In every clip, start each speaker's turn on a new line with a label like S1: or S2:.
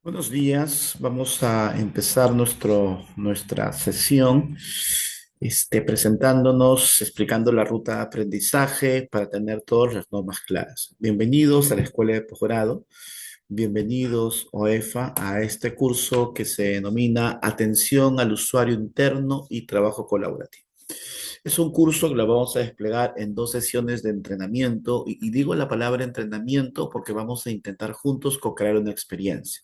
S1: Buenos días, vamos a empezar nuestra sesión presentándonos, explicando la ruta de aprendizaje para tener todas las normas claras. Bienvenidos a la Escuela de Posgrado, bienvenidos OEFA a este curso que se denomina Atención al Usuario Interno y Trabajo Colaborativo. Es un curso que lo vamos a desplegar en dos sesiones de entrenamiento y digo la palabra entrenamiento porque vamos a intentar juntos co-crear una experiencia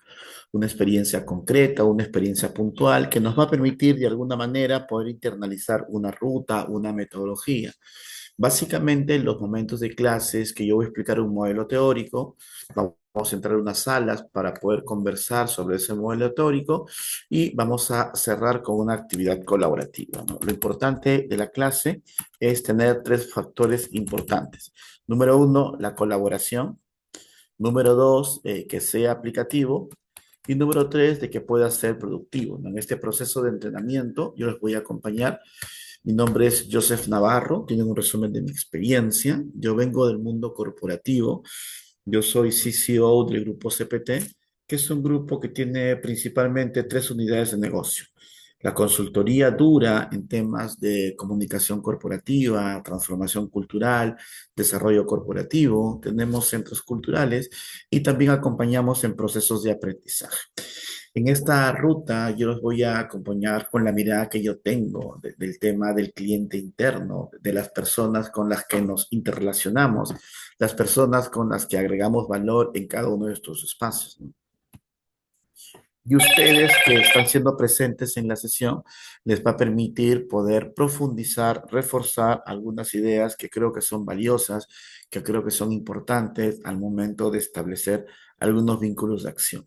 S1: concreta, una experiencia puntual que nos va a permitir de alguna manera poder internalizar una ruta, una metodología. Básicamente, en los momentos de clases que yo voy a explicar un modelo teórico, vamos a entrar a unas salas para poder conversar sobre ese modelo teórico y vamos a cerrar con una actividad colaborativa, ¿no? Lo importante de la clase es tener tres factores importantes. Número uno, la colaboración. Número dos, que sea aplicativo. Y número tres, de que pueda ser productivo, ¿no? En este proceso de entrenamiento, yo les voy a acompañar. Mi nombre es Joseph Navarro, tienen un resumen de mi experiencia. Yo vengo del mundo corporativo, yo soy CCO del grupo CPT, que es un grupo que tiene principalmente tres unidades de negocio. La consultoría dura en temas de comunicación corporativa, transformación cultural, desarrollo corporativo, tenemos centros culturales y también acompañamos en procesos de aprendizaje. En esta ruta yo los voy a acompañar con la mirada que yo tengo del tema del cliente interno, de las personas con las que nos interrelacionamos, las personas con las que agregamos valor en cada uno de estos espacios, ¿no? Y ustedes que están siendo presentes en la sesión les va a permitir poder profundizar, reforzar algunas ideas que creo que son valiosas, que creo que son importantes al momento de establecer algunos vínculos de acción.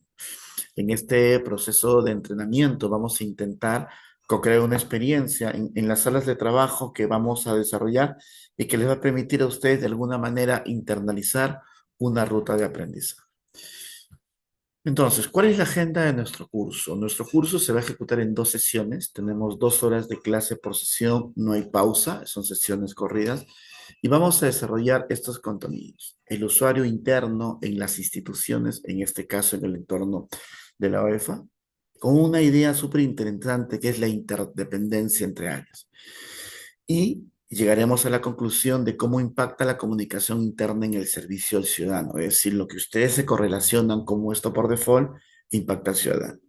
S1: En este proceso de entrenamiento vamos a intentar co-crear una experiencia en las salas de trabajo que vamos a desarrollar y que les va a permitir a ustedes de alguna manera internalizar una ruta de aprendizaje. Entonces, ¿cuál es la agenda de nuestro curso? Nuestro curso se va a ejecutar en dos sesiones. Tenemos 2 horas de clase por sesión, no hay pausa, son sesiones corridas. Y vamos a desarrollar estos contenidos. El usuario interno en las instituciones, en este caso en el entorno de la OEFA, con una idea súper interesante que es la interdependencia entre áreas. Y llegaremos a la conclusión de cómo impacta la comunicación interna en el servicio al ciudadano, es decir, lo que ustedes se correlacionan como esto por default impacta al ciudadano.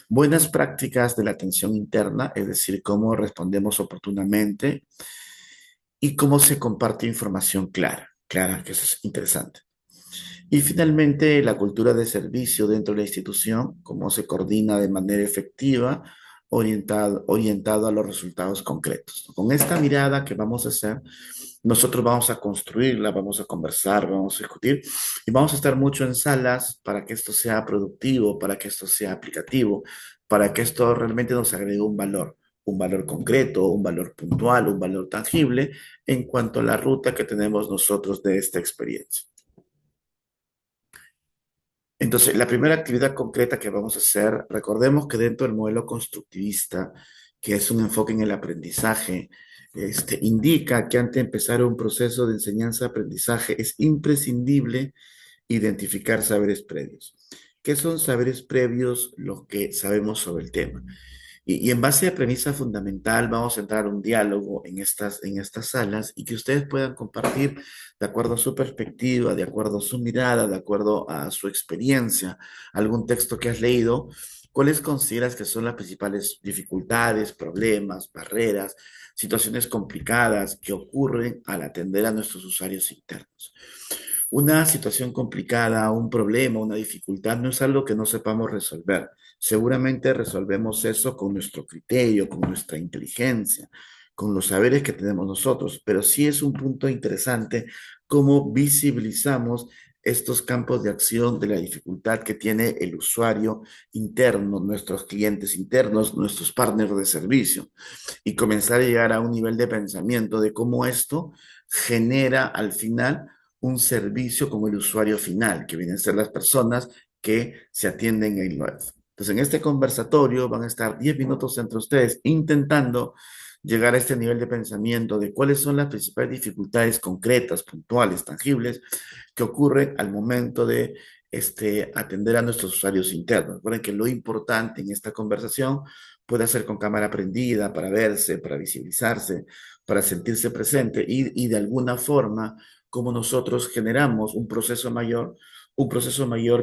S1: Buenas prácticas de la atención interna, es decir, cómo respondemos oportunamente y cómo se comparte información clara, que eso es interesante. Y finalmente, la cultura de servicio dentro de la institución, cómo se coordina de manera efectiva, orientado a los resultados concretos. Con esta mirada que vamos a hacer, nosotros vamos a construirla, vamos a conversar, vamos a discutir y vamos a estar mucho en salas para que esto sea productivo, para que esto sea aplicativo, para que esto realmente nos agregue un valor concreto, un valor puntual, un valor tangible en cuanto a la ruta que tenemos nosotros de esta experiencia. Entonces, la primera actividad concreta que vamos a hacer, recordemos que dentro del modelo constructivista, que es un enfoque en el aprendizaje, indica que antes de empezar un proceso de enseñanza-aprendizaje es imprescindible identificar saberes previos. ¿Qué son saberes previos? Los que sabemos sobre el tema. Y en base a premisa fundamental, vamos a entrar a un diálogo en estas salas y que ustedes puedan compartir de acuerdo a su perspectiva, de acuerdo a su mirada, de acuerdo a su experiencia, algún texto que has leído, cuáles consideras que son las principales dificultades, problemas, barreras, situaciones complicadas que ocurren al atender a nuestros usuarios internos. Una situación complicada, un problema, una dificultad no es algo que no sepamos resolver. Seguramente resolvemos eso con nuestro criterio, con nuestra inteligencia, con los saberes que tenemos nosotros, pero sí es un punto interesante cómo visibilizamos estos campos de acción de la dificultad que tiene el usuario interno, nuestros clientes internos, nuestros partners de servicio, y comenzar a llegar a un nivel de pensamiento de cómo esto genera al final un servicio con el usuario final, que vienen a ser las personas que se atienden en web. Entonces, en este conversatorio van a estar 10 minutos entre ustedes intentando llegar a este nivel de pensamiento de cuáles son las principales dificultades concretas, puntuales, tangibles, que ocurren al momento de atender a nuestros usuarios internos. Recuerden que lo importante en esta conversación puede ser con cámara prendida, para verse, para visibilizarse, para sentirse presente y de alguna forma, como nosotros generamos un proceso mayor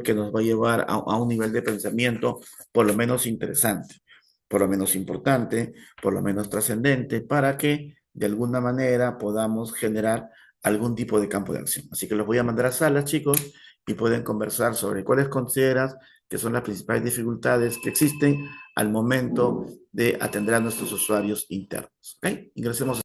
S1: que nos va a llevar a un nivel de pensamiento por lo menos interesante, por lo menos importante, por lo menos trascendente, para que de alguna manera podamos generar algún tipo de campo de acción. Así que los voy a mandar a salas, chicos, y pueden conversar sobre cuáles consideras que son las principales dificultades que existen al momento de atender a nuestros usuarios internos. ¿Ok? Ingresemos.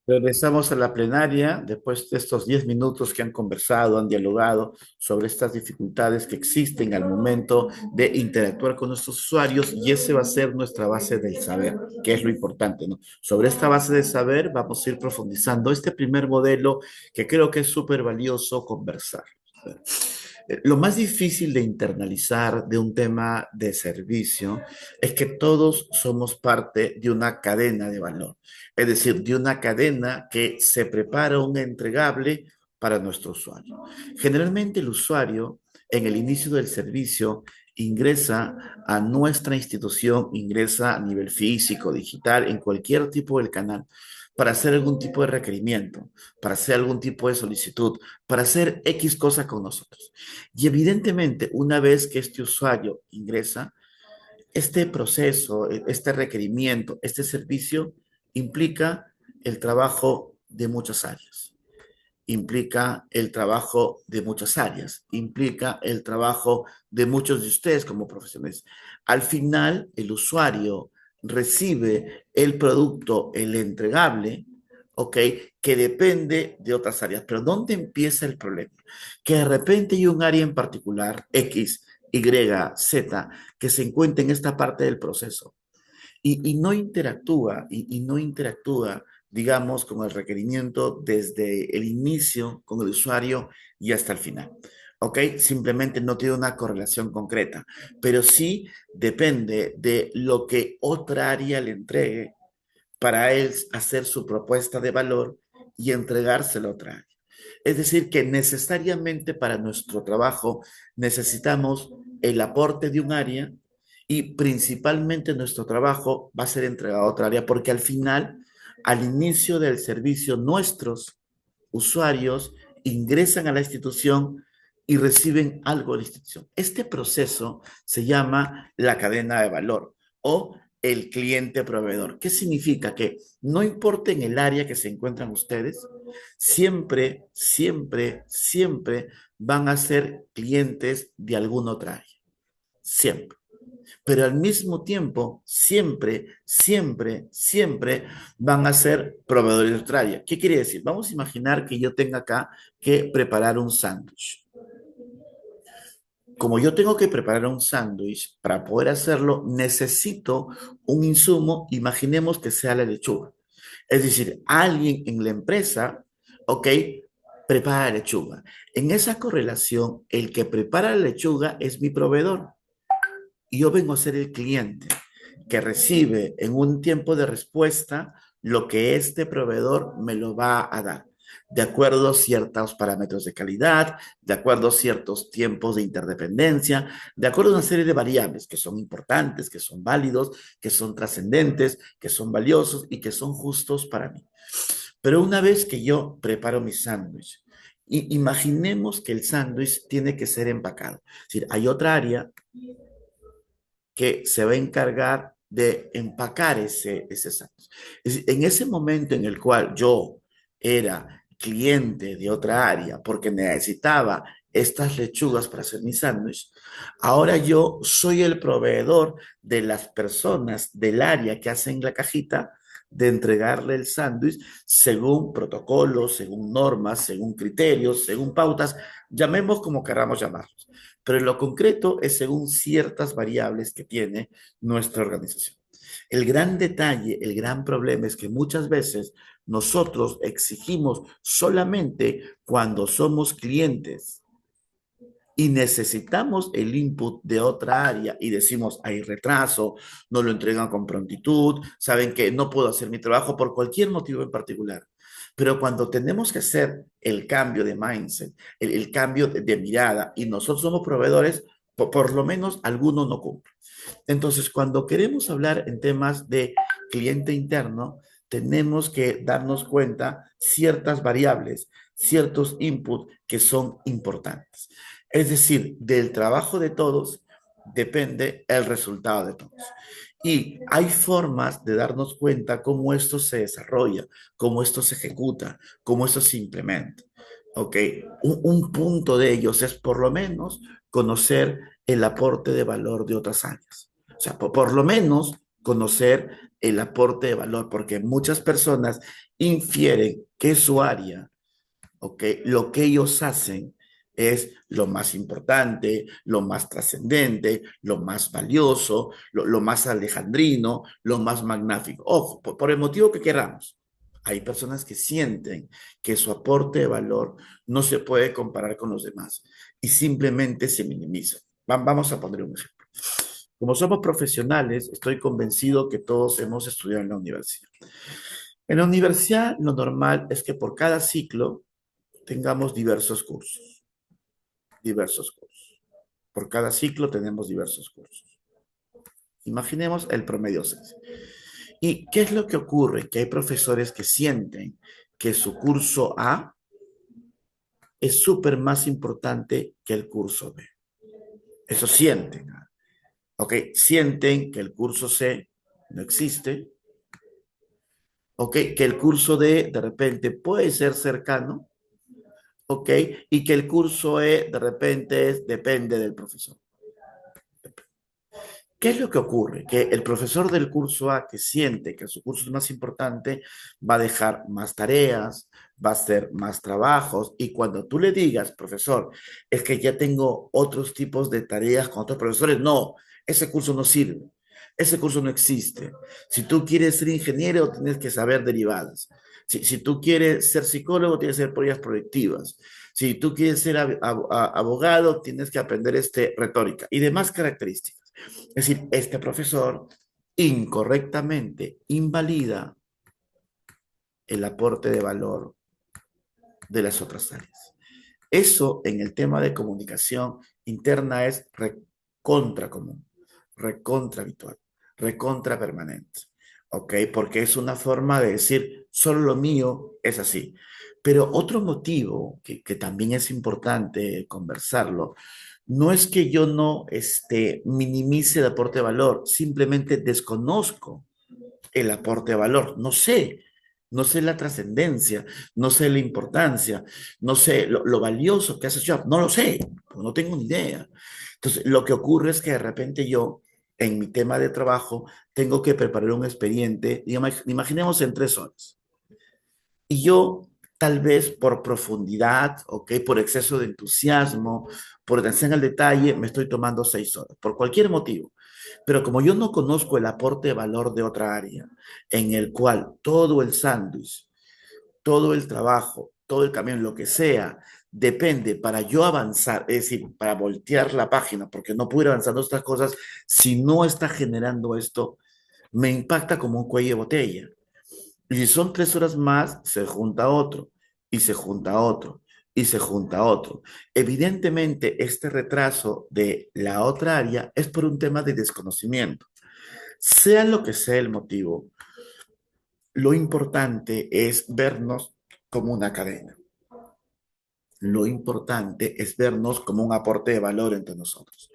S1: Regresamos a la plenaria después de estos 10 minutos que han conversado, han dialogado sobre estas dificultades que existen al momento de interactuar con nuestros usuarios y ese va a ser nuestra base del saber, que es lo importante, ¿no? Sobre esta base de saber vamos a ir profundizando este primer modelo que creo que es súper valioso conversar. Lo más difícil de internalizar de un tema de servicio es que todos somos parte de una cadena de valor, es decir, de una cadena que se prepara un entregable para nuestro usuario. Generalmente el usuario en el inicio del servicio ingresa a nuestra institución, ingresa a nivel físico, digital, en cualquier tipo del canal para hacer algún tipo de requerimiento, para hacer algún tipo de solicitud, para hacer X cosa con nosotros. Y evidentemente, una vez que este usuario ingresa, este proceso, este requerimiento, este servicio implica el trabajo de muchas áreas. Implica el trabajo de muchas áreas, implica el trabajo de muchos de ustedes como profesionales. Al final, el usuario recibe el producto, el entregable, ¿ok? Que depende de otras áreas. Pero ¿dónde empieza el problema? Que de repente hay un área en particular, X, Y, Z, que se encuentra en esta parte del proceso y no interactúa, y no interactúa, digamos, con el requerimiento desde el inicio con el usuario y hasta el final. ¿Ok? Simplemente no tiene una correlación concreta, pero sí depende de lo que otra área le entregue para él hacer su propuesta de valor y entregárselo a otra área. Es decir, que necesariamente para nuestro trabajo necesitamos el aporte de un área y principalmente nuestro trabajo va a ser entregado a otra área porque al final, al inicio del servicio, nuestros usuarios ingresan a la institución y reciben algo de la institución. Este proceso se llama la cadena de valor o el cliente proveedor. ¿Qué significa? Que no importa en el área que se encuentran ustedes, siempre, siempre, siempre van a ser clientes de alguna otra área. Siempre. Pero al mismo tiempo, siempre, siempre, siempre van a ser proveedores de otra área. ¿Qué quiere decir? Vamos a imaginar que yo tenga acá que preparar un sándwich. Como yo tengo que preparar un sándwich, para poder hacerlo necesito un insumo, imaginemos que sea la lechuga. Es decir, alguien en la empresa, ok, prepara lechuga. En esa correlación, el que prepara la lechuga es mi proveedor y yo vengo a ser el cliente que recibe en un tiempo de respuesta lo que este proveedor me lo va a dar, de acuerdo a ciertos parámetros de calidad, de acuerdo a ciertos tiempos de interdependencia, de acuerdo a una serie de variables que son importantes, que son válidos, que son trascendentes, que son valiosos y que son justos para mí. Pero una vez que yo preparo mi sándwich, imaginemos que el sándwich tiene que ser empacado. Es decir, hay otra área que se va a encargar de empacar ese sándwich. Es decir, en ese momento en el cual yo era cliente de otra área porque necesitaba estas lechugas para hacer mi sándwich, ahora yo soy el proveedor de las personas del área que hacen la cajita de entregarle el sándwich según protocolos, según normas, según criterios, según pautas, llamemos como queramos llamarlos, pero en lo concreto es según ciertas variables que tiene nuestra organización. El gran detalle, el gran problema es que muchas veces nosotros exigimos solamente cuando somos clientes y necesitamos el input de otra área y decimos hay retraso, no lo entregan con prontitud, saben que no puedo hacer mi trabajo por cualquier motivo en particular. Pero cuando tenemos que hacer el cambio de mindset, el cambio de mirada, y nosotros somos proveedores, por lo menos algunos no cumplen. Entonces, cuando queremos hablar en temas de cliente interno, tenemos que darnos cuenta ciertas variables, ciertos inputs que son importantes. Es decir, del trabajo de todos depende el resultado de todos. Y hay formas de darnos cuenta cómo esto se desarrolla, cómo esto se ejecuta, cómo esto se implementa. ¿Ok? Un punto de ellos es por lo menos conocer el aporte de valor de otras áreas. O sea, por lo menos conocer el aporte de valor, porque muchas personas infieren que su área, ¿ok? Lo que ellos hacen es lo más importante, lo más trascendente, lo más valioso, lo más alejandrino, lo más magnífico. Ojo, por el motivo que queramos. Hay personas que sienten que su aporte de valor no se puede comparar con los demás y simplemente se minimiza. Vamos a poner un ejemplo. Como somos profesionales, estoy convencido que todos hemos estudiado en la universidad. En la universidad, lo normal es que por cada ciclo tengamos diversos cursos, diversos cursos. Por cada ciclo tenemos diversos cursos. Imaginemos el promedio 6. ¿Y qué es lo que ocurre? Que hay profesores que sienten que su curso A es súper más importante que el curso B. Eso sienten. ¿Ok? Sienten que el curso C no existe. ¿Ok? Que el curso D de repente puede ser cercano. ¿Ok? Y que el curso E de repente depende del profesor. ¿Qué es lo que ocurre? Que el profesor del curso A que siente que su curso es más importante va a dejar más tareas, va a hacer más trabajos y cuando tú le digas, profesor, es que ya tengo otros tipos de tareas con otros profesores, no, ese curso no sirve, ese curso no existe. Si tú quieres ser ingeniero, tienes que saber derivadas. Si tú quieres ser psicólogo, tienes que hacer pruebas proyectivas. Si tú quieres ser abogado, tienes que aprender retórica y demás características. Es decir, este profesor incorrectamente invalida el aporte de valor de las otras áreas. Eso en el tema de comunicación interna es recontra común, recontra habitual, recontra permanente. ¿Ok? Porque es una forma de decir, solo lo mío es así. Pero otro motivo que también es importante conversarlo, no es que yo no minimice el aporte de valor, simplemente desconozco el aporte de valor. No sé la trascendencia, no sé la importancia, no sé lo valioso que hace Job, no lo sé, no tengo ni idea. Entonces, lo que ocurre es que de repente yo, en mi tema de trabajo, tengo que preparar un expediente, imaginemos en 3 horas. Y yo, tal vez por profundidad, ¿ok? Por exceso de entusiasmo, por atención al detalle, me estoy tomando 6 horas, por cualquier motivo. Pero como yo no conozco el aporte de valor de otra área, en el cual todo el sándwich, todo el trabajo, todo el camión, lo que sea, depende para yo avanzar, es decir, para voltear la página, porque no puedo ir avanzando estas cosas si no está generando esto, me impacta como un cuello de botella. Y si son 3 horas más, se junta otro, y se junta otro, y se junta otro. Evidentemente, este retraso de la otra área es por un tema de desconocimiento. Sea lo que sea el motivo, lo importante es vernos como una cadena. Lo importante es vernos como un aporte de valor entre nosotros.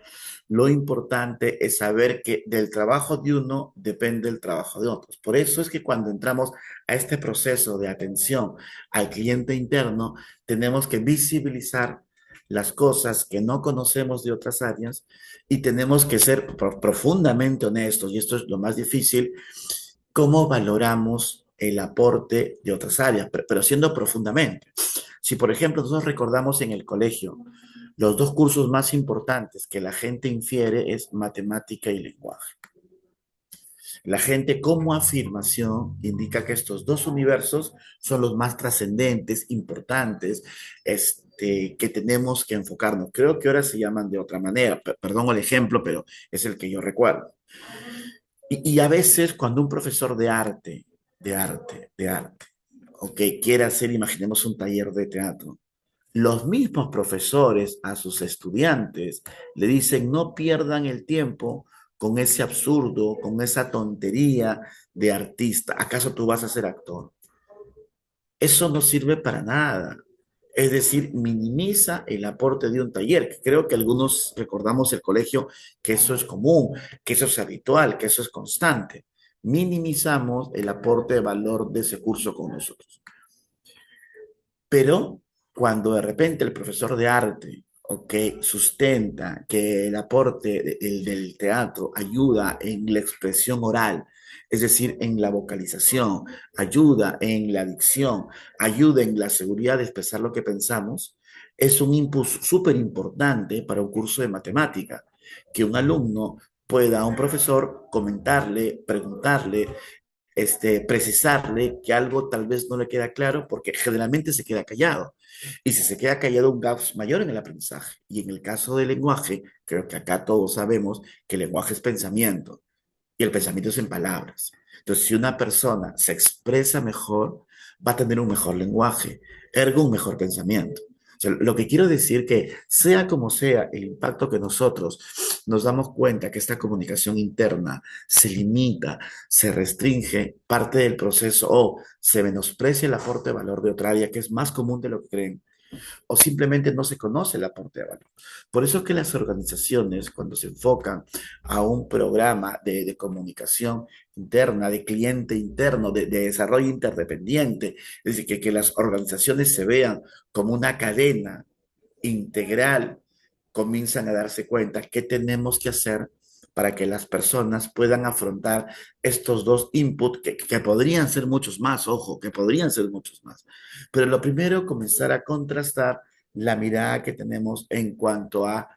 S1: Lo importante es saber que del trabajo de uno depende el trabajo de otros. Por eso es que cuando entramos a este proceso de atención al cliente interno, tenemos que visibilizar las cosas que no conocemos de otras áreas y tenemos que ser profundamente honestos, y esto es lo más difícil, cómo valoramos el aporte de otras áreas, pero siendo profundamente. Si, por ejemplo, nosotros recordamos en el colegio, los dos cursos más importantes que la gente infiere es matemática y lenguaje. La gente como afirmación indica que estos dos universos son los más trascendentes, importantes, que tenemos que enfocarnos. Creo que ahora se llaman de otra manera, perdón el ejemplo, pero es el que yo recuerdo. Y a veces cuando un profesor de arte, o que quiere hacer, imaginemos, un taller de teatro. Los mismos profesores a sus estudiantes le dicen no pierdan el tiempo con ese absurdo, con esa tontería de artista. ¿Acaso tú vas a ser actor? Eso no sirve para nada. Es decir, minimiza el aporte de un taller, que creo que algunos recordamos el colegio, que eso es común, que eso es habitual, que eso es constante. Minimizamos el aporte de valor de ese curso con nosotros. Pero cuando de repente el profesor de arte, ok, sustenta que el aporte del teatro ayuda en la expresión oral, es decir, en la vocalización, ayuda en la dicción, ayuda en la seguridad de expresar lo que pensamos, es un input súper importante para un curso de matemática, que un alumno pueda a un profesor comentarle, preguntarle, precisarle que algo tal vez no le queda claro porque generalmente se queda callado. Y si se queda callado, un gap mayor en el aprendizaje. Y en el caso del lenguaje, creo que acá todos sabemos que el lenguaje es pensamiento y el pensamiento es en palabras. Entonces, si una persona se expresa mejor, va a tener un mejor lenguaje, ergo un mejor pensamiento. O sea, lo que quiero decir que sea como sea el impacto que nosotros nos damos cuenta que esta comunicación interna se limita, se restringe parte del proceso o se menosprecia el aporte de valor de otra área que es más común de lo que creen o simplemente no se conoce el aporte de valor. Por eso es que las organizaciones, cuando se enfocan a un programa de comunicación interna, de cliente interno, de desarrollo interdependiente, es decir, que las organizaciones se vean como una cadena integral, comienzan a darse cuenta que tenemos que hacer para que las personas puedan afrontar estos dos inputs que podrían ser muchos más, ojo, que podrían ser muchos más. Pero lo primero, comenzar a contrastar la mirada que tenemos en cuanto a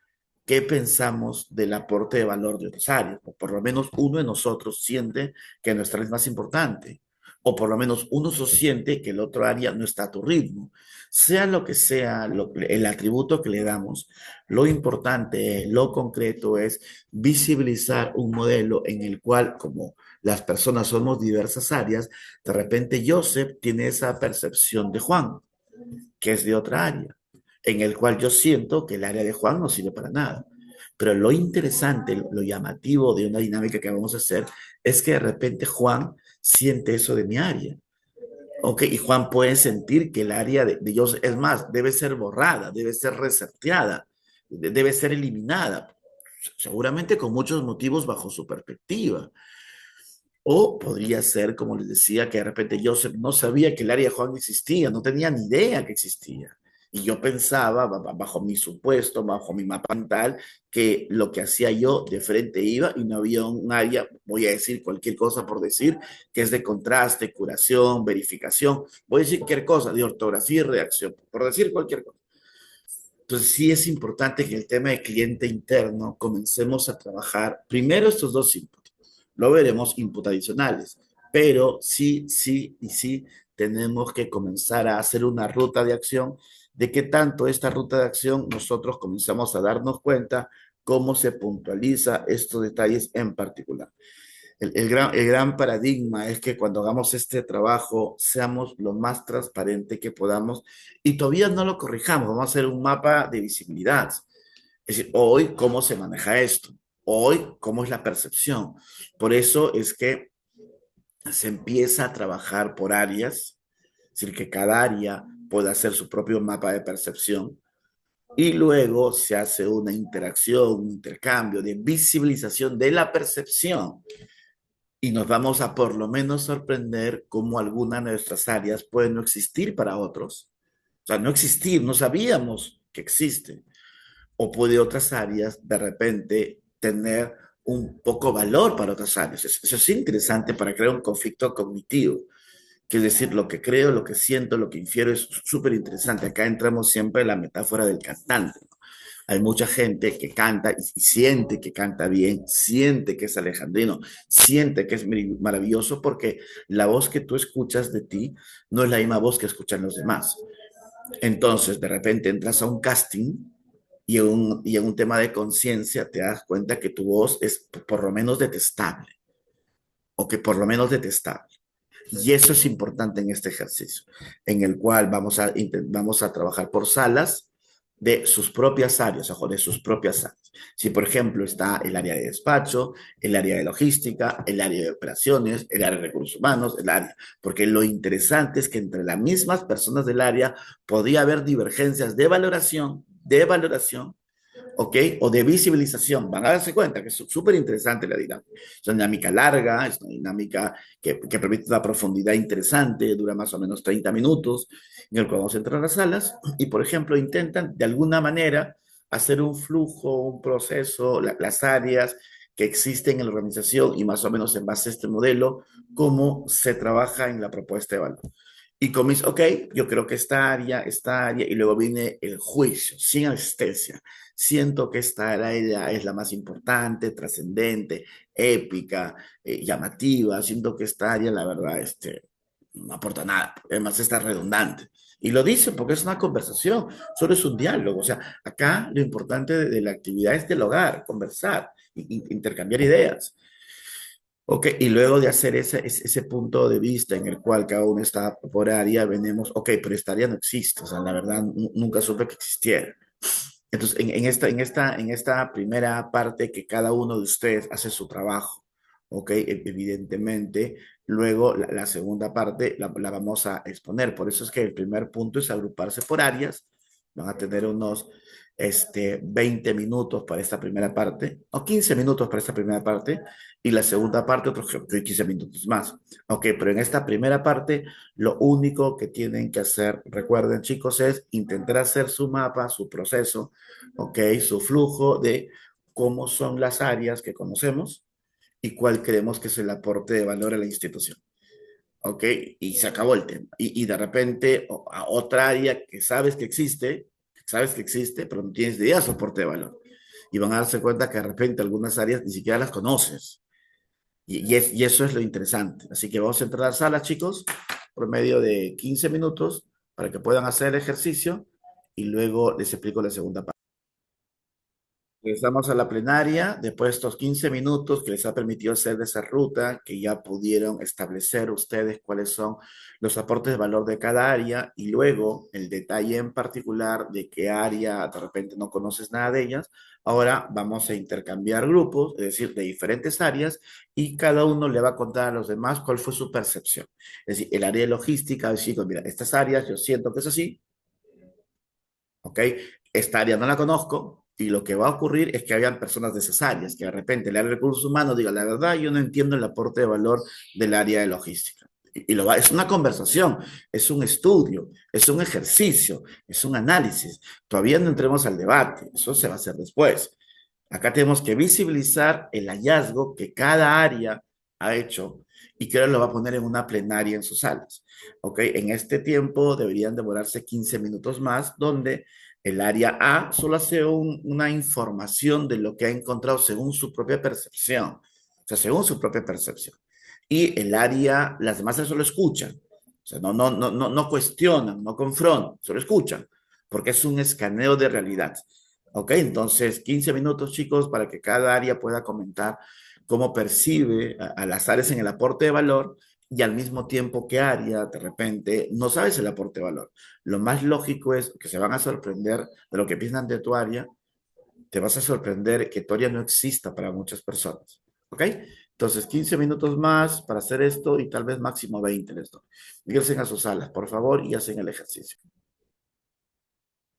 S1: qué pensamos del aporte de valor de otras áreas, o por lo menos uno de nosotros siente que nuestra es más importante, o por lo menos uno siente que el otro área no está a tu ritmo. Sea lo que sea el atributo que le damos, lo importante, lo concreto es visibilizar un modelo en el cual, como las personas somos diversas áreas, de repente Joseph tiene esa percepción de Juan, que es de otra área, en el cual yo siento que el área de Juan no sirve para nada. Pero lo interesante, lo llamativo de una dinámica que vamos a hacer es que de repente Juan siente eso de mi área. Ok, y Juan puede sentir que el área de Joseph, es más, debe ser borrada, debe ser reseteada, debe ser eliminada, seguramente con muchos motivos bajo su perspectiva. O podría ser, como les decía, que de repente Joseph no sabía que el área de Juan existía, no tenía ni idea que existía. Y yo pensaba, bajo mi supuesto, bajo mi mapa mental, que lo que hacía yo de frente iba y no había un área, voy a decir cualquier cosa por decir, que es de contraste, curación, verificación, voy a decir cualquier cosa, de ortografía y redacción, por decir cualquier cosa. Entonces sí es importante que el tema de cliente interno comencemos a trabajar primero estos dos inputs. Lo veremos input adicionales, pero sí, sí y sí tenemos que comenzar a hacer una ruta de acción de qué tanto esta ruta de acción nosotros comenzamos a darnos cuenta cómo se puntualiza estos detalles en particular. El gran paradigma es que cuando hagamos este trabajo seamos lo más transparente que podamos y todavía no lo corrijamos, vamos a hacer un mapa de visibilidad. Es decir, hoy cómo se maneja esto, hoy cómo es la percepción. Por eso es que se empieza a trabajar por áreas, es decir, que cada área pueda hacer su propio mapa de percepción y luego se hace una interacción, un intercambio de visibilización de la percepción y nos vamos a por lo menos sorprender cómo algunas de nuestras áreas pueden no existir para otros. O sea, no existir, no sabíamos que existen. O puede otras áreas de repente tener un poco valor para otras áreas. Eso es interesante para crear un conflicto cognitivo. Que es decir, lo que creo, lo que siento, lo que infiero es súper interesante. Acá entramos siempre en la metáfora del cantante. Hay mucha gente que canta y siente que canta bien, siente que es alejandrino, siente que es maravilloso porque la voz que tú escuchas de ti no es la misma voz que escuchan los demás. Entonces, de repente entras a un casting y en un tema de conciencia te das cuenta que tu voz es por lo menos detestable o que por lo menos detestable. Y eso es importante en este ejercicio, en el cual vamos a trabajar por salas de sus propias áreas, ojo, de sus propias áreas. Si, por ejemplo, está el área de despacho, el área de logística, el área de operaciones, el área de recursos humanos, el área, porque lo interesante es que entre las mismas personas del área podía haber divergencias de valoración, ¿ok? O de visibilización. Van a darse cuenta que es súper interesante la dinámica. Es una dinámica larga, es una dinámica que permite una profundidad interesante, dura más o menos 30 minutos, en el cual vamos a entrar a las salas y, por ejemplo, intentan de alguna manera hacer un flujo, un proceso, las áreas que existen en la organización y más o menos en base a este modelo, cómo se trabaja en la propuesta de valor. Y comienza, ok, yo creo que esta área, y luego viene el juicio, sin anestesia. Siento que esta área es la más importante, trascendente, épica, llamativa. Siento que esta área, la verdad, no aporta nada. Además, está redundante. Y lo dice porque es una conversación, solo es un diálogo. O sea, acá lo importante de la actividad es dialogar, conversar, intercambiar ideas. Ok, y luego de hacer ese punto de vista en el cual cada uno está por área, venimos, ok, pero esta área no existe, o sea, la verdad nunca supe que existiera. Entonces, en esta primera parte que cada uno de ustedes hace su trabajo, ok, evidentemente, luego la segunda parte la vamos a exponer. Por eso es que el primer punto es agruparse por áreas, van a tener unos 20 minutos para esta primera parte, o 15 minutos para esta primera parte, y la segunda parte otros 15 minutos más. Ok, pero en esta primera parte, lo único que tienen que hacer, recuerden chicos, es intentar hacer su mapa, su proceso, ok, su flujo de cómo son las áreas que conocemos y cuál creemos que es el aporte de valor a la institución. ¿Ok? Y se acabó el tema. Y de repente a otra área sabes que existe, pero no tienes idea de su aporte de valor. Y van a darse cuenta que de repente algunas áreas ni siquiera las conoces. Y eso es lo interesante. Así que vamos a entrar a la sala, chicos, por medio de 15 minutos para que puedan hacer el ejercicio y luego les explico la segunda parte. Regresamos a la plenaria después de estos 15 minutos que les ha permitido hacer de esa ruta, que ya pudieron establecer ustedes cuáles son los aportes de valor de cada área y luego el detalle en particular de qué área de repente no conoces nada de ellas. Ahora vamos a intercambiar grupos, es decir, de diferentes áreas y cada uno le va a contar a los demás cuál fue su percepción. Es decir, el área de logística, decir, mira, estas áreas yo siento que es así, ¿ok? Esta área no la conozco y lo que va a ocurrir es que habían personas de esas áreas, que de repente el área de recursos humanos diga, la verdad, yo no entiendo el aporte de valor del área de logística. Es una conversación, es un estudio, es un ejercicio, es un análisis. Todavía no entremos al debate, eso se va a hacer después. Acá tenemos que visibilizar el hallazgo que cada área ha hecho y que ahora lo va a poner en una plenaria en sus salas. ¿Ok? En este tiempo deberían demorarse 15 minutos más, donde el área A solo hace una información de lo que ha encontrado según su propia percepción. O sea, según su propia percepción. Y el área, las demás solo escuchan. O sea, no cuestionan, no confrontan, solo escuchan, porque es un escaneo de realidad. ¿Ok? Entonces, 15 minutos, chicos, para que cada área pueda comentar cómo percibe a las áreas en el aporte de valor y al mismo tiempo qué área de repente no sabes el aporte de valor. Lo más lógico es que se van a sorprender de lo que piensan de tu área, te vas a sorprender que tu área no exista para muchas personas. ¿Ok? Entonces, 15 minutos más para hacer esto y tal vez máximo 20 en esto. Ingresen a sus salas, por favor, y hacen el ejercicio.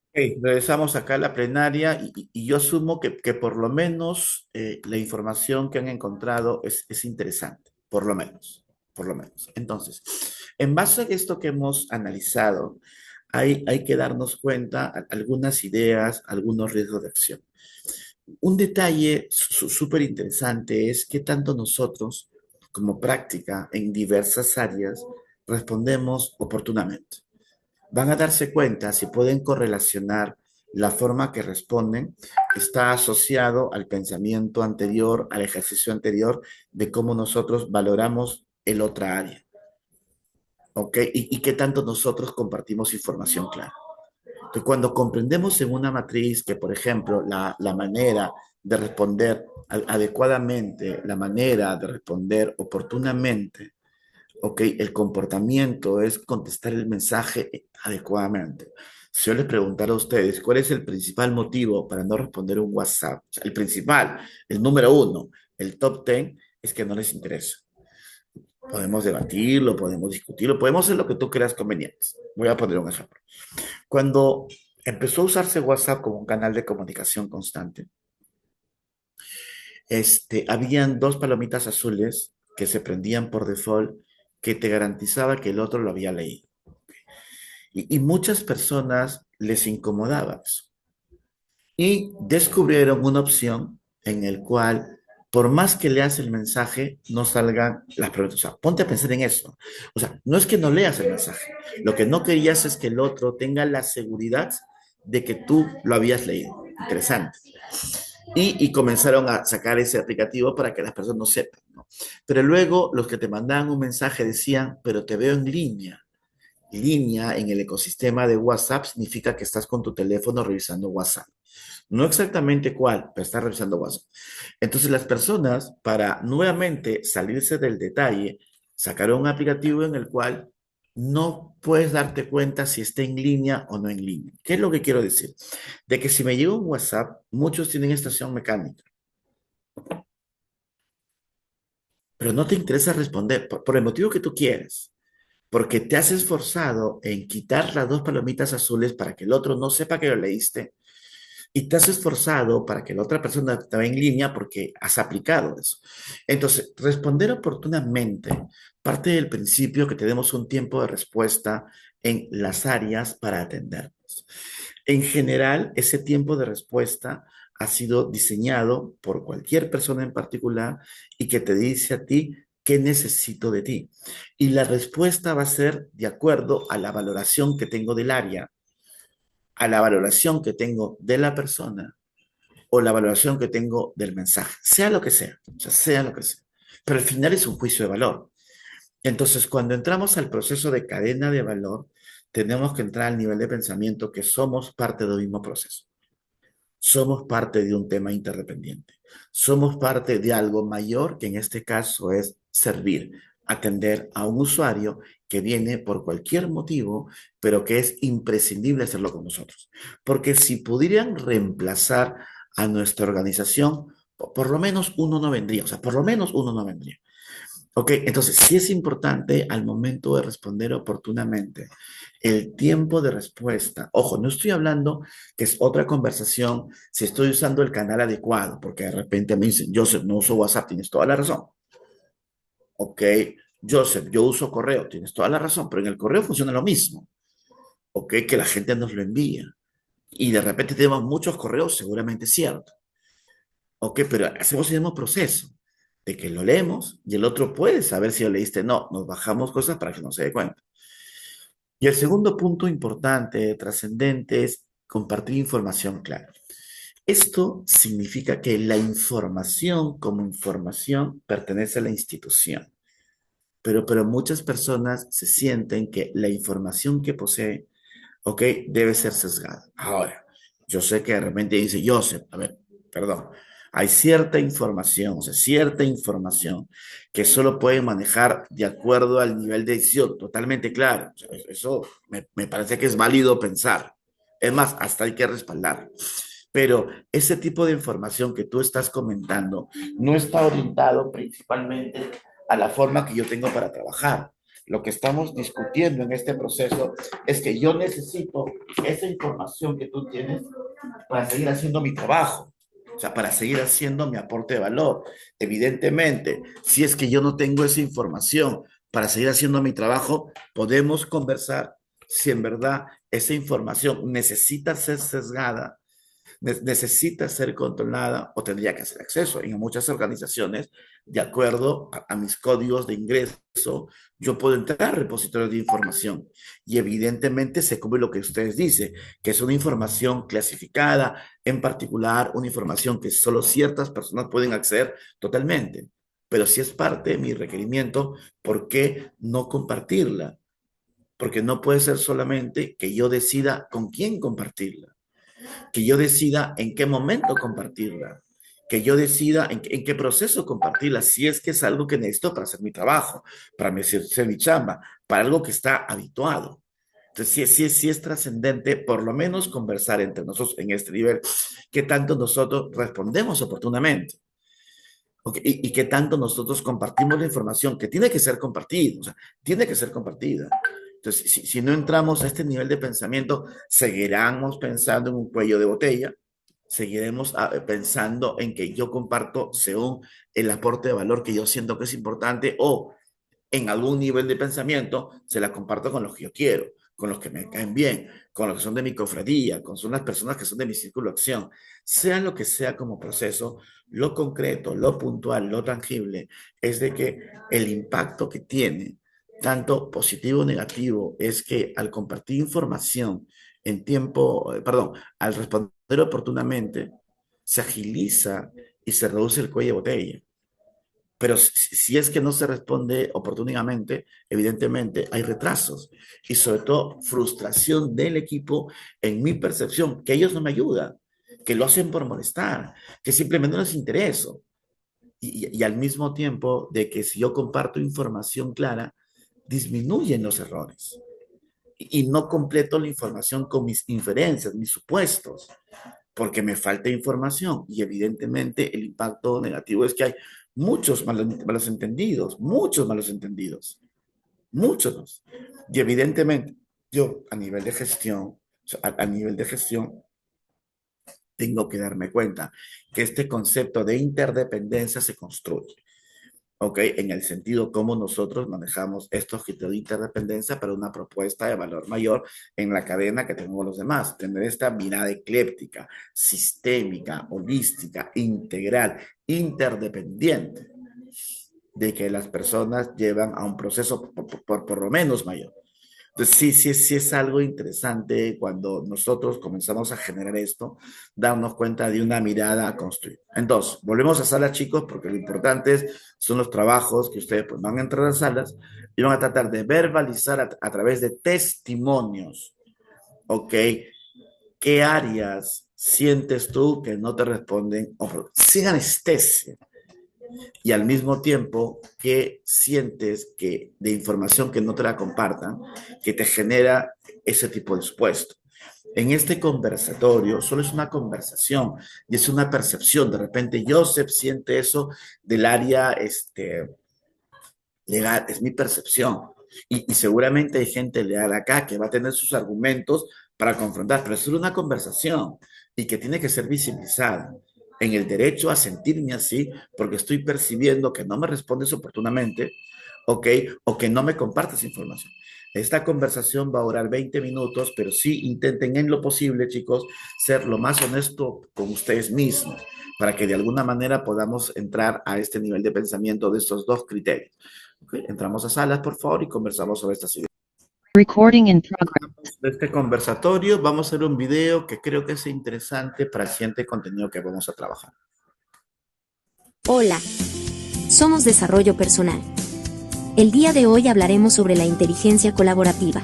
S1: Ok, regresamos acá a la plenaria y yo asumo que por lo menos la información que han encontrado es interesante, por lo menos, por lo menos. Entonces, en base a esto que hemos analizado, hay que darnos cuenta algunas ideas, algunos riesgos de acción. Un detalle súper interesante es que tanto nosotros como práctica en diversas áreas respondemos oportunamente. Van a darse cuenta si pueden correlacionar la forma que responden está asociado al pensamiento anterior, al ejercicio anterior de cómo nosotros valoramos el otra área, ¿ok? Y qué tanto nosotros compartimos información clara. Entonces, cuando comprendemos en una matriz que, por ejemplo, la manera de responder adecuadamente, la manera de responder oportunamente ¿ok? El comportamiento es contestar el mensaje adecuadamente. Si yo les preguntara a ustedes, ¿cuál es el principal motivo para no responder un WhatsApp? O sea, el principal, el número uno, el top 10, es que no les interesa. Podemos debatirlo, podemos discutirlo, podemos hacer lo que tú creas conveniente. Voy a poner un ejemplo. Cuando empezó a usarse WhatsApp como un canal de comunicación constante, habían dos palomitas azules que se prendían por default que te garantizaba que el otro lo había leído. Y muchas personas les incomodaba eso. Y descubrieron una opción en el cual, por más que leas el mensaje, no salgan las preguntas. O sea, ponte a pensar en eso. O sea, no es que no leas el mensaje. Lo que no querías es que el otro tenga la seguridad de que tú lo habías leído. Interesante. Y comenzaron a sacar ese aplicativo para que las personas no sepan, ¿no? Pero luego los que te mandaban un mensaje decían, pero te veo en línea. Línea en el ecosistema de WhatsApp significa que estás con tu teléfono revisando WhatsApp. No exactamente cuál, pero estás revisando WhatsApp. Entonces las personas, para nuevamente salirse del detalle, sacaron un aplicativo en el cual no puedes darte cuenta si está en línea o no en línea. ¿Qué es lo que quiero decir? De que si me llega un WhatsApp, muchos tienen estación mecánica, pero no te interesa responder por el motivo que tú quieras, porque te has esforzado en quitar las dos palomitas azules para que el otro no sepa que lo leíste y te has esforzado para que la otra persona esté en línea porque has aplicado eso. Entonces, responder oportunamente parte del principio que tenemos un tiempo de respuesta en las áreas para atendernos. En general, ese tiempo de respuesta ha sido diseñado por cualquier persona en particular y que te dice a ti qué necesito de ti. Y la respuesta va a ser de acuerdo a la valoración que tengo del área, a la valoración que tengo de la persona o la valoración que tengo del mensaje, sea lo que sea, o sea, sea lo que sea. Pero al final es un juicio de valor. Entonces, cuando entramos al proceso de cadena de valor, tenemos que entrar al nivel de pensamiento que somos parte del mismo proceso. Somos parte de un tema interdependiente. Somos parte de algo mayor que en este caso es servir, atender a un usuario que viene por cualquier motivo, pero que es imprescindible hacerlo con nosotros. Porque si pudieran reemplazar a nuestra organización, por lo menos uno no vendría, o sea, por lo menos uno no vendría. Ok, entonces sí es importante al momento de responder oportunamente el tiempo de respuesta. Ojo, no estoy hablando que es otra conversación si estoy usando el canal adecuado, porque de repente me dicen, Joseph, no uso WhatsApp, tienes toda la razón. Ok, Joseph, yo uso correo, tienes toda la razón, pero en el correo funciona lo mismo. Ok, que la gente nos lo envía. Y de repente tenemos muchos correos, seguramente es cierto. Ok, pero hacemos el mismo proceso de que lo leemos y el otro puede saber si lo leíste o no. Nos bajamos cosas para que no se dé cuenta. Y el segundo punto importante, trascendente, es compartir información clara. Esto significa que la información como información pertenece a la institución, pero muchas personas se sienten que la información que posee, ok, debe ser sesgada. Ahora, yo sé que de repente dice, Joseph, a ver, perdón, hay cierta información, o sea, cierta información que solo pueden manejar de acuerdo al nivel de decisión, totalmente claro. O sea, eso me parece que es válido pensar. Es más, hasta hay que respaldar. Pero ese tipo de información que tú estás comentando no está orientado principalmente a la forma que yo tengo para trabajar. Lo que estamos discutiendo en este proceso es que yo necesito esa información que tú tienes para seguir haciendo mi trabajo, o sea, para seguir haciendo mi aporte de valor. Evidentemente, si es que yo no tengo esa información para seguir haciendo mi trabajo, podemos conversar si en verdad esa información necesita ser sesgada, necesita ser controlada o tendría que hacer acceso. En muchas organizaciones, de acuerdo a mis códigos de ingreso, yo puedo entrar a repositorios de información y evidentemente se cubre lo que ustedes dicen, que es una información clasificada, en particular una información que solo ciertas personas pueden acceder totalmente. Pero si es parte de mi requerimiento, ¿por qué no compartirla? Porque no puede ser solamente que yo decida con quién compartirla, que yo decida en qué momento compartirla que yo decida en qué proceso compartirla, si es que es algo que necesito para hacer mi trabajo, para hacer mi chamba, para algo que está habituado. Entonces, sí es trascendente, por lo menos conversar entre nosotros en este nivel, qué tanto nosotros respondemos oportunamente. Okay, y qué tanto nosotros compartimos la información que tiene que ser compartida, o sea, tiene que ser compartida. Entonces, si no entramos a este nivel de pensamiento, seguiremos pensando en un cuello de botella, seguiremos pensando en que yo comparto según el aporte de valor que yo siento que es importante o en algún nivel de pensamiento se la comparto con los que yo quiero, con los que me caen bien, con los que son de mi cofradía, son las personas que son de mi círculo de acción. Sea lo que sea como proceso, lo concreto, lo puntual, lo tangible, es de que el impacto que tiene, tanto positivo o negativo, es que al compartir información en tiempo, perdón, al responder oportunamente, se agiliza y se reduce el cuello de botella. Pero si es que no se responde oportunamente, evidentemente hay retrasos y sobre todo frustración del equipo en mi percepción, que ellos no me ayudan, que lo hacen por molestar, que simplemente no les intereso. Y al mismo tiempo de que si yo comparto información clara, disminuyen los errores. Y no completo la información con mis inferencias, mis supuestos porque me falta información y evidentemente el impacto negativo es que hay malos entendidos, muchos. Y evidentemente yo a nivel de gestión, o sea, a nivel de gestión, tengo que darme cuenta que este concepto de interdependencia se construye. ¿Ok? En el sentido como nosotros manejamos estos criterios de interdependencia para una propuesta de valor mayor en la cadena que tenemos los demás. Tener esta mirada ecléptica, sistémica, holística, integral, interdependiente, de que las personas llevan a un proceso por lo menos mayor. Entonces, sí es algo interesante cuando nosotros comenzamos a generar esto, darnos cuenta de una mirada a construir. Entonces, volvemos a salas, chicos, porque lo importante son los trabajos que ustedes pues, van a entrar a salas y van a tratar de verbalizar a través de testimonios, ¿ok? ¿Qué áreas sientes tú que no te responden? Sin anestesia y al mismo tiempo que sientes que de información que no te la compartan, que te genera ese tipo de supuesto. En este conversatorio solo es una conversación y es una percepción. De repente Joseph siente eso del área legal, es mi percepción. Y seguramente hay gente leal acá que va a tener sus argumentos para confrontar, pero es solo una conversación y que tiene que ser visibilizada en el derecho a sentirme así porque estoy percibiendo que no me respondes oportunamente, ¿ok? O que no me compartes información. Esta conversación va a durar 20 minutos, pero sí intenten en lo posible, chicos, ser lo más honesto con ustedes mismos para que de alguna manera podamos entrar a este nivel de pensamiento de estos dos criterios. Okay, entramos a salas, por favor, y conversamos sobre estas ideas.
S2: Recording in progress.
S1: De este conversatorio vamos a hacer un video que creo que es interesante para el siguiente contenido que vamos a trabajar.
S3: Hola, somos Desarrollo Personal. El día de hoy hablaremos sobre la inteligencia colaborativa.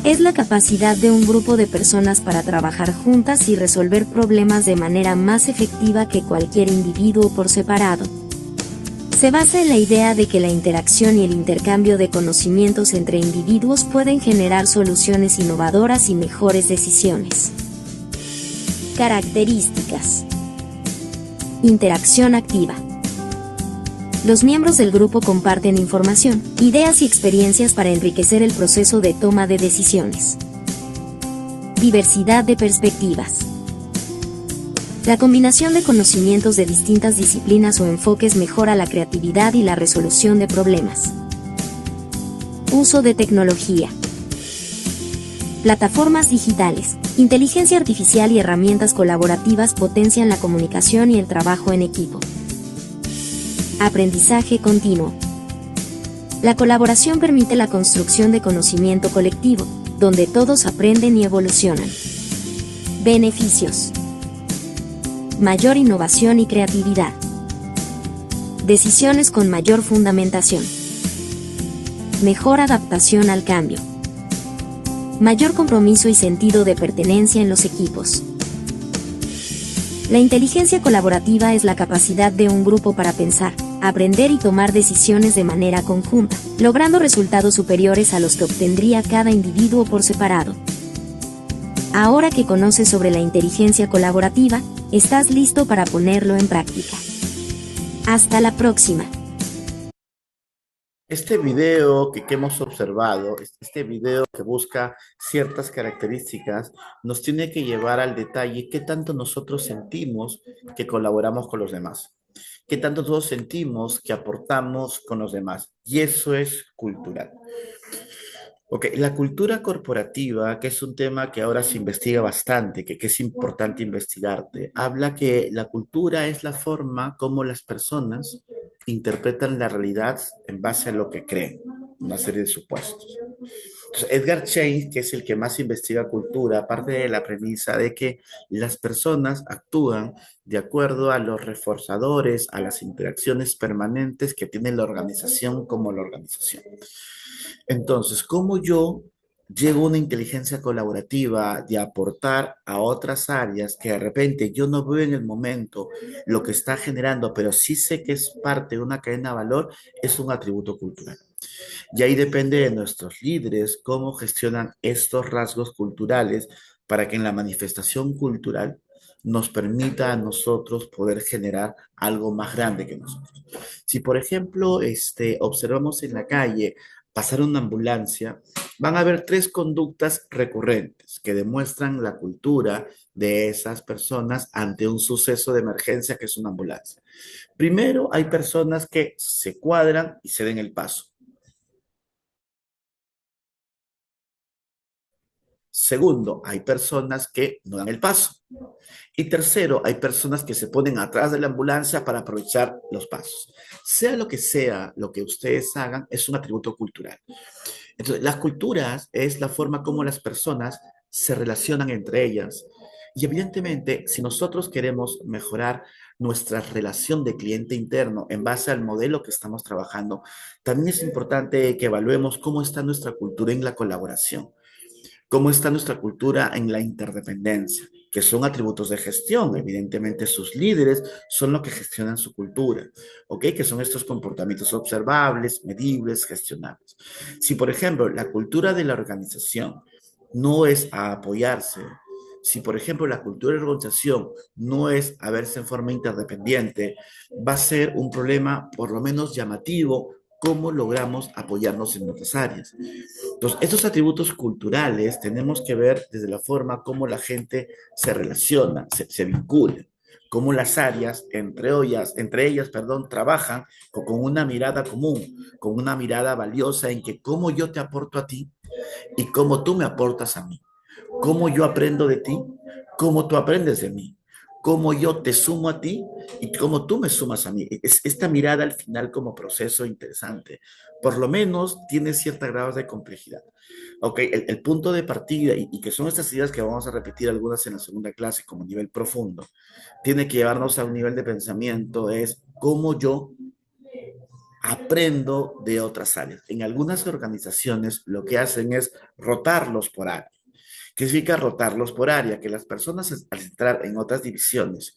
S3: Es la capacidad de un grupo de personas para trabajar juntas y resolver problemas de manera más efectiva que cualquier individuo por separado. Se basa en la idea de que la interacción y el intercambio de conocimientos entre individuos pueden generar soluciones innovadoras y mejores decisiones. Características. Interacción activa. Los miembros del grupo comparten información, ideas y experiencias para enriquecer el proceso de toma de decisiones. Diversidad de perspectivas. La combinación de conocimientos de distintas disciplinas o enfoques mejora la creatividad y la resolución de problemas. Uso de tecnología. Plataformas digitales, inteligencia artificial y herramientas colaborativas potencian la comunicación y el trabajo en equipo. Aprendizaje continuo. La colaboración permite la construcción de conocimiento colectivo, donde todos aprenden y evolucionan. Beneficios. Mayor innovación y creatividad. Decisiones con mayor fundamentación. Mejor adaptación al cambio. Mayor compromiso y sentido de pertenencia en los equipos. La inteligencia colaborativa es la capacidad de un grupo para pensar, aprender y tomar decisiones de manera conjunta, logrando resultados superiores a los que obtendría cada individuo por separado. Ahora que conoces sobre la inteligencia colaborativa, estás listo para ponerlo en práctica. Hasta la próxima.
S1: Este video que hemos observado, este video que busca ciertas características, nos tiene que llevar al detalle qué tanto nosotros sentimos que colaboramos con los demás, qué tanto nosotros sentimos que aportamos con los demás. Y eso es cultural. Ok, la cultura corporativa, que es un tema que ahora se investiga bastante, que es importante investigarte, habla que la cultura es la forma como las personas interpretan la realidad en base a lo que creen, una serie de supuestos. Entonces, Edgar Chase, que es el que más investiga cultura, parte de la premisa de que las personas actúan de acuerdo a los reforzadores, a las interacciones permanentes que tiene la organización como la organización. Entonces, ¿cómo yo llego a una inteligencia colaborativa de aportar a otras áreas que de repente yo no veo en el momento lo que está generando, pero sí sé que es parte de una cadena de valor? Es un atributo cultural. Y ahí depende de nuestros líderes cómo gestionan estos rasgos culturales para que en la manifestación cultural nos permita a nosotros poder generar algo más grande que nosotros. Si, por ejemplo, observamos en la calle pasar una ambulancia, van a haber tres conductas recurrentes que demuestran la cultura de esas personas ante un suceso de emergencia que es una ambulancia. Primero, hay personas que se cuadran y ceden el paso. Segundo, hay personas que no dan el paso. Y tercero, hay personas que se ponen atrás de la ambulancia para aprovechar los pasos. Sea lo que ustedes hagan, es un atributo cultural. Entonces, las culturas es la forma como las personas se relacionan entre ellas. Y evidentemente, si nosotros queremos mejorar nuestra relación de cliente interno en base al modelo que estamos trabajando, también es importante que evaluemos cómo está nuestra cultura en la colaboración. ¿Cómo está nuestra cultura en la interdependencia? Que son atributos de gestión. Evidentemente, sus líderes son los que gestionan su cultura, ¿ok? Que son estos comportamientos observables, medibles, gestionables. Si, por ejemplo, la cultura de la organización no es a apoyarse, si, por ejemplo, la cultura de la organización no es a verse en forma interdependiente, va a ser un problema, por lo menos llamativo, cómo logramos apoyarnos en otras áreas. Entonces, estos atributos culturales tenemos que ver desde la forma como la gente se relaciona, se vincula, cómo las áreas, entre ellas, perdón, trabajan con una mirada común, con una mirada valiosa en que cómo yo te aporto a ti y cómo tú me aportas a mí, cómo yo aprendo de ti, cómo tú aprendes de mí, cómo yo te sumo a ti y cómo tú me sumas a mí. Es esta mirada al final como proceso interesante. Por lo menos tiene ciertos grados de complejidad. Ok, el punto de partida, y que son estas ideas que vamos a repetir algunas en la segunda clase como nivel profundo, tiene que llevarnos a un nivel de pensamiento, es cómo yo aprendo de otras áreas. En algunas organizaciones lo que hacen es rotarlos por área. ¿Qué significa rotarlos por área? Que las personas al entrar en otras divisiones,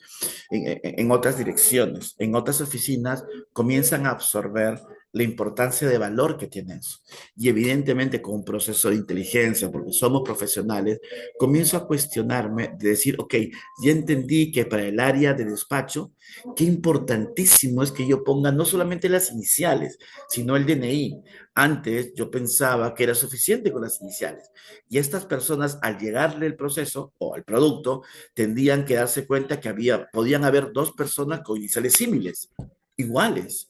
S1: en otras direcciones, en otras oficinas, comienzan a absorber la importancia de valor que tiene eso. Y evidentemente con un proceso de inteligencia, porque somos profesionales, comienzo a cuestionarme de decir, ok, ya entendí que para el área de despacho, qué importantísimo es que yo ponga no solamente las iniciales, sino el DNI. Antes yo pensaba que era suficiente con las iniciales. Y estas personas, al llegarle el proceso o al producto, tendrían que darse cuenta que podían haber dos personas con iniciales símiles, iguales,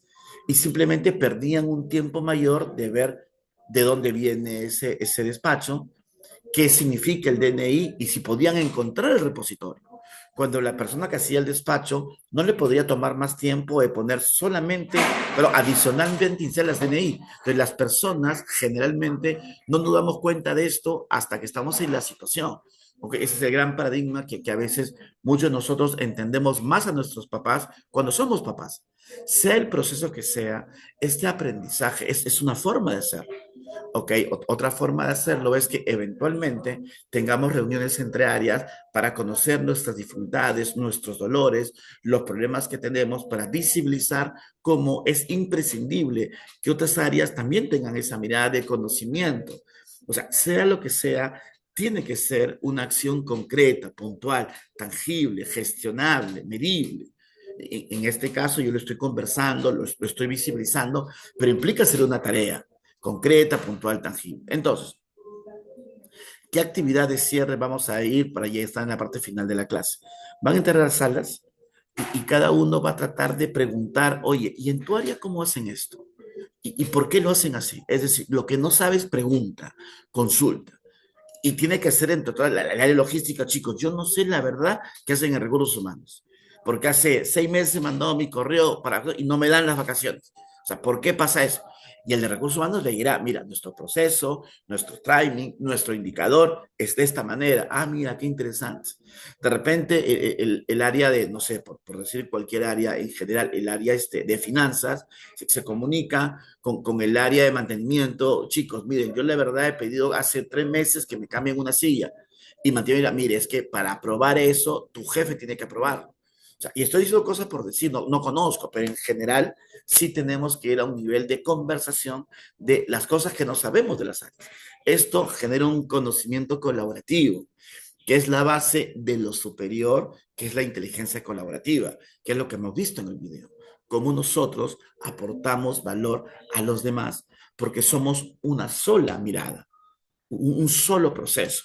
S1: y simplemente perdían un tiempo mayor de ver de dónde viene ese despacho, qué significa el DNI y si podían encontrar el repositorio. Cuando la persona que hacía el despacho no le podría tomar más tiempo de poner solamente, pero adicionalmente iniciales DNI. Entonces las personas generalmente no nos damos cuenta de esto hasta que estamos en la situación. ¿Ok? Ese es el gran paradigma que a veces muchos de nosotros entendemos más a nuestros papás cuando somos papás. Sea el proceso que sea, este aprendizaje es una forma de ser. Ok, otra forma de hacerlo es que eventualmente tengamos reuniones entre áreas para conocer nuestras dificultades, nuestros dolores, los problemas que tenemos, para visibilizar cómo es imprescindible que otras áreas también tengan esa mirada de conocimiento. O sea lo que sea, tiene que ser una acción concreta, puntual, tangible, gestionable, medible. En este caso yo lo estoy conversando, lo estoy visibilizando, pero implica hacer una tarea concreta, puntual, tangible. Entonces, ¿qué actividad de cierre vamos a ir para ya estar en la parte final de la clase? Van a entrar a las salas y cada uno va a tratar de preguntar, oye, ¿y en tu área cómo hacen esto? ¿Y por qué lo hacen así? Es decir, lo que no sabes, pregunta, consulta. Y tiene que ser entre toda la área logística, chicos. Yo no sé la verdad qué hacen en recursos humanos. Porque hace 6 meses he mandado mi correo y no me dan las vacaciones. O sea, ¿por qué pasa eso? Y el de recursos humanos le dirá, mira, nuestro proceso, nuestro timing, nuestro indicador es de esta manera. Ah, mira, qué interesante. De repente, el área de, no sé, por decir cualquier área en general, el área de finanzas, se comunica con el área de mantenimiento. Chicos, miren, yo la verdad he pedido hace 3 meses que me cambien una silla. Y mantiene, mire, es que para aprobar eso, tu jefe tiene que aprobarlo. O sea, y estoy diciendo cosas por decir, no conozco, pero en general sí tenemos que ir a un nivel de conversación de las cosas que no sabemos de las áreas. Esto genera un conocimiento colaborativo, que es la base de lo superior, que es la inteligencia colaborativa, que es lo que hemos visto en el video. Cómo nosotros aportamos valor a los demás, porque somos una sola mirada, un solo proceso,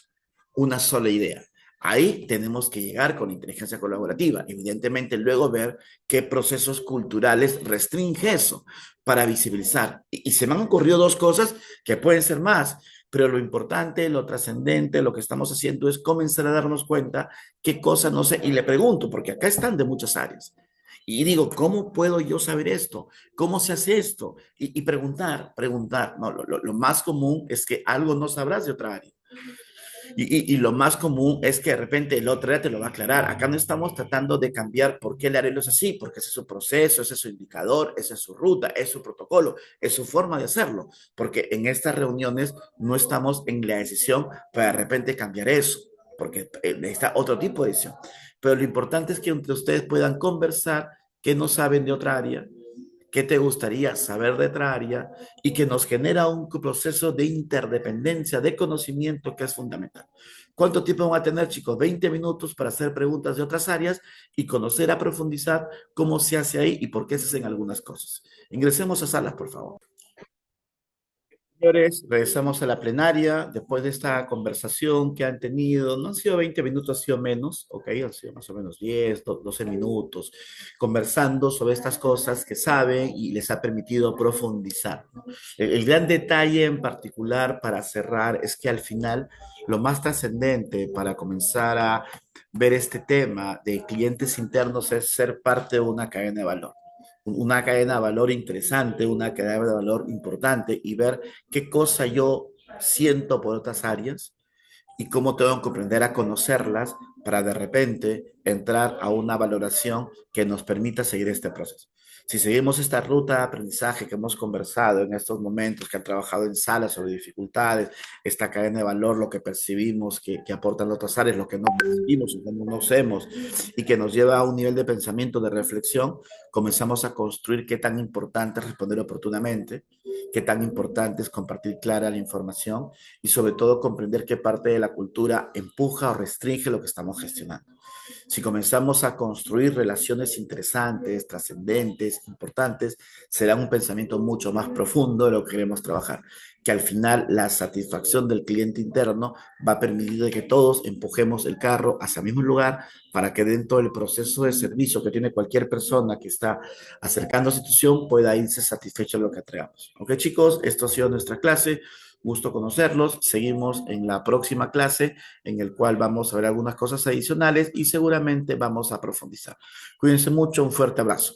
S1: una sola idea. Ahí tenemos que llegar con inteligencia colaborativa. Evidentemente, luego ver qué procesos culturales restringe eso para visibilizar. Y se me han ocurrido dos cosas que pueden ser más, pero lo importante, lo trascendente, lo que estamos haciendo es comenzar a darnos cuenta qué cosa no sé. Y le pregunto, porque acá están de muchas áreas. Y digo, ¿cómo puedo yo saber esto? ¿Cómo se hace esto? Y preguntar. No, lo más común es que algo no sabrás de otra área. Y lo más común es que de repente el otro área te lo va a aclarar. Acá no estamos tratando de cambiar por qué el área es así, porque ese es su proceso, ese es su indicador, esa es su ruta, es su protocolo, es su forma de hacerlo. Porque en estas reuniones no estamos en la decisión para de repente cambiar eso, porque está otro tipo de decisión. Pero lo importante es que entre ustedes puedan conversar que no saben de otra área, qué te gustaría saber de otra área y que nos genera un proceso de interdependencia, de conocimiento que es fundamental. ¿Cuánto tiempo van a tener, chicos? 20 minutos para hacer preguntas de otras áreas y conocer a profundizar cómo se hace ahí y por qué se hacen algunas cosas. Ingresemos a salas, por favor. Señores, regresamos a la plenaria después de esta conversación que han tenido. No han sido 20 minutos, ha sido menos, ok, han sido más o menos 10, 12 minutos, conversando sobre estas cosas que saben y les ha permitido profundizar, ¿no? El gran detalle en particular para cerrar es que al final lo más trascendente para comenzar a ver este tema de clientes internos es ser parte de una cadena de valor, una cadena de valor interesante, una cadena de valor importante y ver qué cosa yo siento por otras áreas y cómo tengo que aprender a conocerlas para de repente entrar a una valoración que nos permita seguir este proceso. Si seguimos esta ruta de aprendizaje que hemos conversado en estos momentos, que han trabajado en salas sobre dificultades, esta cadena de valor, lo que percibimos que aportan otras áreas, lo que no percibimos y cómo no hacemos, y que nos lleva a un nivel de pensamiento, de reflexión, comenzamos a construir qué tan importante es responder oportunamente, qué tan importante es compartir clara la información y sobre todo comprender qué parte de la cultura empuja o restringe lo que estamos gestionando. Si comenzamos a construir relaciones interesantes, trascendentes, importantes, será un pensamiento mucho más profundo de lo que queremos trabajar, que al final la satisfacción del cliente interno va a permitir de que todos empujemos el carro hacia el mismo lugar para que dentro del proceso de servicio que tiene cualquier persona que está acercando a la institución pueda irse satisfecho de lo que traemos. Ok, chicos, esto ha sido nuestra clase. Gusto conocerlos. Seguimos en la próxima clase en el cual vamos a ver algunas cosas adicionales y seguramente vamos a profundizar. Cuídense mucho, un fuerte abrazo.